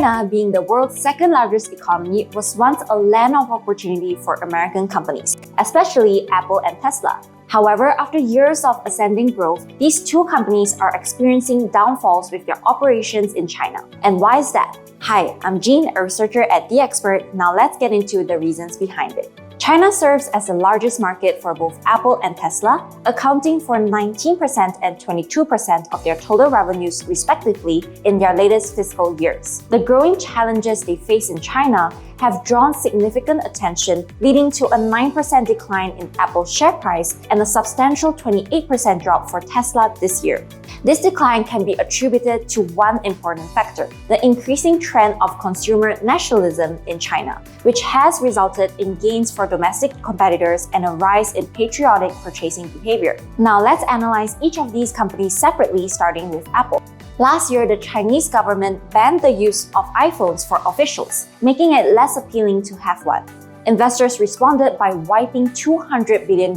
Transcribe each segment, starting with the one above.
China, being the world's second largest economy, was once a land of opportunity for American companies, especially Apple and Tesla. However, after years of ascending growth, these two companies are experiencing downfalls with their operations in China. And why is that? Hi, I'm Jean, a researcher at Dxpert. Now let's get into the reasons behind it. China serves as the largest market for both Apple and Tesla, accounting for 19% and 22% of their total revenues respectively in their latest fiscal years. The growing challenges they face in China have drawn significant attention, leading to a 9% decline in Apple's share price and a substantial 28% drop for Tesla this year. This decline can be attributed to one important factor: the increasing trend of consumer nationalism in China, which has resulted in gains for domestic competitors and a rise in patriotic purchasing behavior. Now let's analyze each of these companies separately, starting with Apple. Last year, the Chinese government banned the use of iPhones for officials, making it less appealing to have one. Investors responded by wiping $200 billion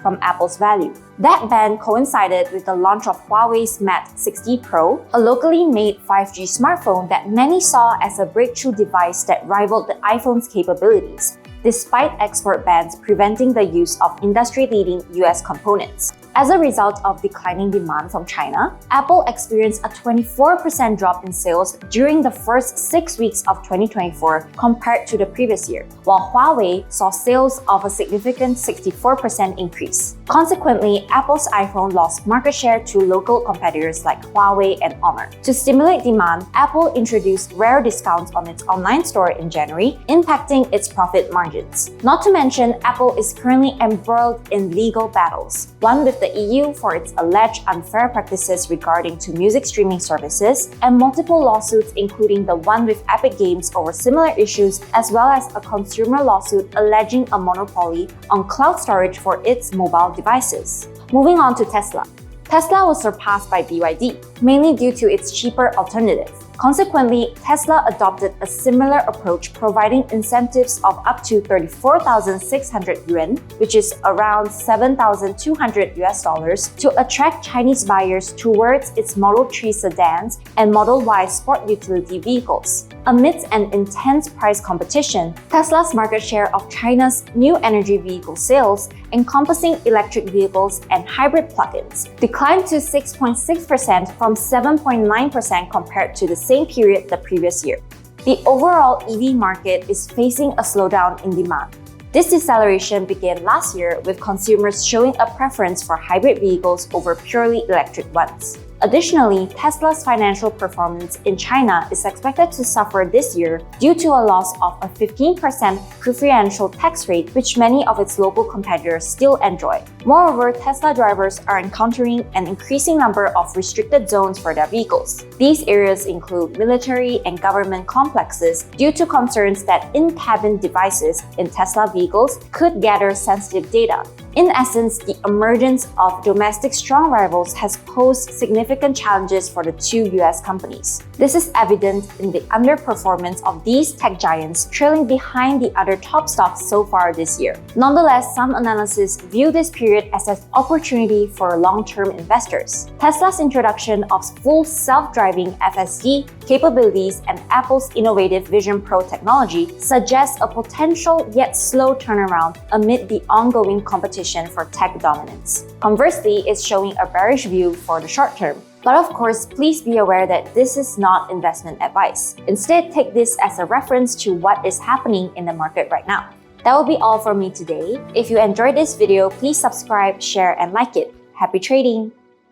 from Apple's value. That ban coincided with the launch of Huawei's Mate 60 Pro, a locally made 5G smartphone that many saw as a breakthrough device that rivaled the iPhone's capabilities, despite export bans preventing the use of industry-leading US components. As a result of declining demand from China, Apple experienced a 24% drop in sales during the first 6 weeks of 2024 compared to the previous year, while Huawei saw sales of a significant 64% increase. Consequently, Apple's iPhone lost market share to local competitors like Huawei and Honor. To stimulate demand, Apple introduced rare discounts on its online store in January, impacting its profit margins. Not to mention, Apple is currently embroiled in legal battles, one with the EU for its alleged unfair practices regarding to music streaming services, and multiple lawsuits including the one with Epic Games over similar issues, as well as a consumer lawsuit alleging a monopoly on cloud storage for its mobile devices. Moving on to Tesla. Tesla was surpassed by BYD, mainly due to its cheaper alternative. Consequently, Tesla adopted a similar approach, providing incentives of up to 34,600 yuan, which is around $7,200 to attract Chinese buyers towards its Model 3 sedans and Model Y sport utility vehicles. Amidst an intense price competition, Tesla's market share of China's new energy vehicle sales, encompassing electric vehicles and hybrid plug-ins, declined to 6.6% from 7.9% compared to the same period the previous year. The overall EV market is facing a slowdown in demand. This deceleration began last year with consumers showing a preference for hybrid vehicles over purely electric ones. Additionally, Tesla's financial performance in China is expected to suffer this year due to a loss of a 15% preferential tax rate, which many of its local competitors still enjoy. Moreover, Tesla drivers are encountering an increasing number of restricted zones for their vehicles. These areas include military and government complexes due to concerns that in-cabin devices in Tesla vehicles could gather sensitive data. In essence, the emergence of domestic strong rivals has posed significant challenges for the two US companies. This is evident in the underperformance of these tech giants, trailing behind the other top stocks so far this year. Nonetheless, some analysts view this period as an opportunity for long-term investors. Tesla's introduction of full self-driving FSD capabilities and Apple's innovative Vision Pro technology suggests a potential yet slow turnaround amid the ongoing competition for tech dominance. Conversely, it's showing a bearish view for the short term. But of course, please be aware that this is not investment advice. Instead, take this as a reference to what is happening in the market right now. That will be all for me today. If you enjoyed this video, please subscribe, share, and like it. Happy trading!